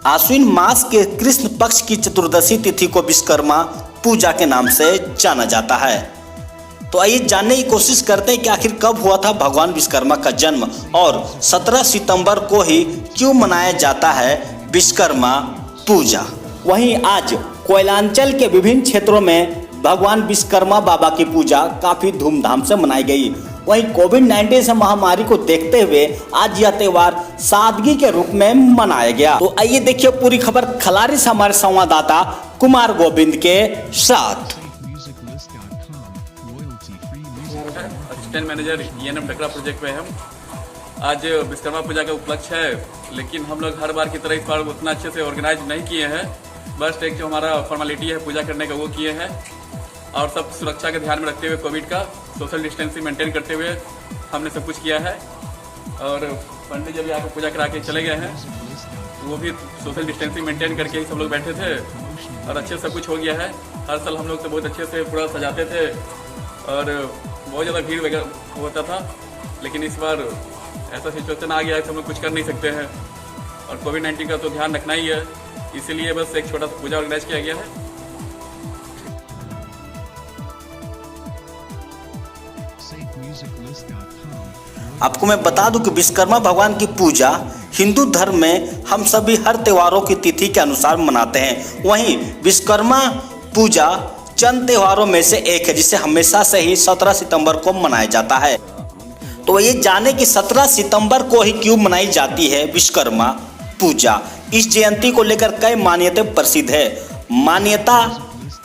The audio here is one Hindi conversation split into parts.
आश्विन मास के कृष्ण पक्ष की चतुर्दशी तिथि को विश्वकर्मा पूजा के नाम से जाना जाता है। तो आइए जानने की कोशिश करते हैं कि आखिर कब हुआ था भगवान विश्वकर्मा का जन्म और 17 सितंबर को ही क्यों मनाया जाता है विश्वकर्मा पूजा। वहीं आज कोयलांचल के विभिन्न क्षेत्रों में भगवान विश्वकर्मा बाबा की पूजा काफी धूमधाम से मनाई गई। वहीं कोविड-19 से महामारी को देखते हुए आज यह त्योहार सादगी के रूप में मनाया गया। तो आइए देखिए पूरी खबर खलारी से हमारे संवाददाता कुमार गोविंद के साथ। असिस्टेंट मैनेजर ENM टकरा प्रोजेक्ट पे हम आज विश्वकर्मा पूजा का उपलक्ष्य है, लेकिन हम लोग हर बार की तरह इस बार उतना अच्छे से ऑर्गेनाइज नहीं किए हैं। बस एक जो हमारा फॉर्मेलिटी है पूजा करने का वो किए हैं और सब सुरक्षा के ध्यान में रखते हुए कोविड का सोशल डिस्टेंसिंग मेंटेन करते हुए हमने सब कुछ किया है। और पंडित जब यहाँ पूजा करा के चले गए हैं वो भी सोशल डिस्टेंसिंग मेंटेन करके ही सब लोग बैठे थे और अच्छे सब कुछ हो गया है। हर साल हम लोग तो बहुत अच्छे से पूरा सजाते थे और बहुत ज़्यादा भीड़ वगैरह होता था, लेकिन इस बार ऐसा सिचुएशन आ गया है कि हम लोग कुछ कर नहीं सकते हैं और कोविड-19 का तो ध्यान रखना ही है, इसीलिए बस एक छोटा सा पूजा ऑर्गेनाइज किया गया है। आपको मैं बता दूं कि विश्वकर्मा भगवान की पूजा हिंदू धर्म में हम सभी हर त्योहारों की तिथि के अनुसार मनाते हैं। वहीं विश्वकर्मा पूजा चंद त्योहारों में से एक है जिसे हमेशा से ही 17 सितंबर को मनाया जाता है। तो ये जाने कि 17 सितंबर को ही क्यों मनाई जाती है विश्वकर्मा पूजा। इस जयंती को लेकर कई मान्यताएं प्रसिद्ध है। मान्यता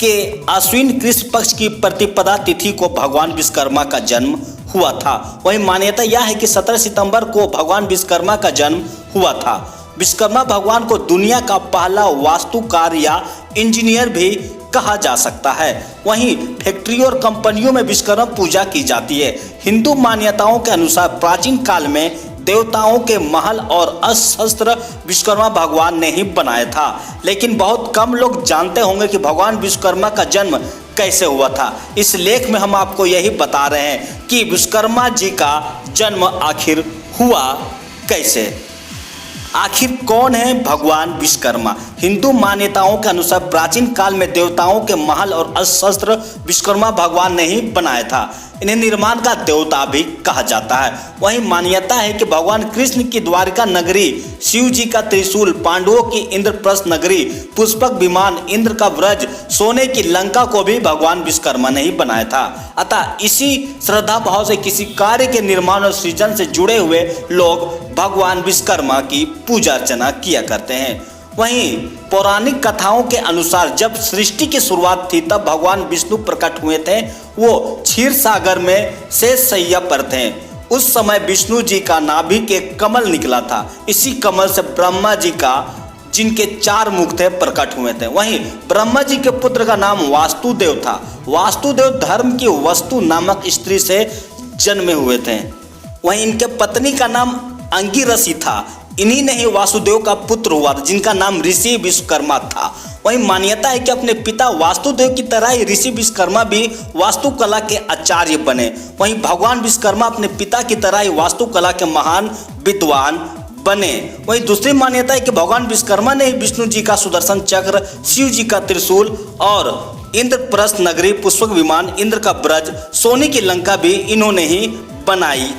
के आश्विन कृष्ण पक्ष की प्रतिपदा तिथि को भगवान विश्वकर्मा का जन्म हुआ था। वहीं मान्यता यह है कि 17 सितंबर को भगवान विश्वकर्मा का जन्म हुआ था। विश्वकर्मा भगवान को दुनिया का पहला वास्तुकार या इंजीनियर भी कहा जा सकता है। वहीं फैक्ट्री और कंपनियों में विश्वकर्मा पूजा की जाती है। हिंदू मान्यताओं के अनुसार प्राचीन काल में देवताओं के महल और अस्त्र विश्वकर्मा भगवान ने ही बनाया था, लेकिन बहुत कम लोग जानते होंगे कि भगवान विश्वकर्मा का जन्म कैसे हुआ था। इस लेख में हम आपको यही बता रहे हैं कि विश्वकर्मा जी का जन्म आखिर हुआ कैसे। आखिर कौन है भगवान विश्वकर्मा। हिंदू मान्यताओं के अनुसार प्राचीन काल में देवताओं के महल और अस्त्र विश्वकर्मा भगवान ने ही बनाया था। इन्हें निर्माण का देवता भी कहा जाता है। वहीं मान्यता है कि भगवान कृष्ण की द्वारिका नगरी, शिव जी का त्रिशूल, पांडवों की इंद्रप्रस्थ नगरी, पुष्पक विमान, इंद्र का व्रज, सोने की लंका को भी भगवान विश्वकर्मा ने ही बनाया था। अतः इसी श्रद्धा भाव से किसी कार्य के निर्माण और सृजन से जुड़े हुए लोग भगवान विश्वकर्मा की पूजा अर्चना किया करते हैं। वहीं पौराणिक कथाओं के अनुसार जब सृष्टि की शुरुआत थी तब भगवान विष्णु प्रकट हुए थे। वो क्षीर सागर में शेषशय्या पर थे। उस समय विष्णु जी का नाभि एक कमल निकला था। इसी कमल से ब्रह्मा जी का, जिनके 4 मुख थे, प्रकट हुए थे। वहीं ब्रह्मा जी के पुत्र का नाम वासुदेव था। वासुदेव धर्म की वस्तु नामक स्त्री से जन्मे हुए थे। वहीं इनके पत्नी का नाम अंगिरसी था। इन्हीं ने ही वासुदेव का पुत्र हुआ था जिनका नाम ऋषि विश्वकर्मा था। वहीं मान्यता है कि अपने पिता वासुदेव की तरह ही ऋषि विश्वकर्मा भी वास्तुकला के आचार्य बने। वहीं भगवान विश्वकर्मा अपने पिता की तरह ही वास्तुकला के महान विद्वान बने। वहीं दूसरी मान्यता है कि भगवान विश्वकर्मा ने ही विष्णु जी का सुदर्शन चक्र, शिव जी का त्रिशूल और इंद्रप्रस्थ नगरी, पुष्पक विमान, इंद्र का ब्रज, सोने की लंका भी इन्होंने ही बनाई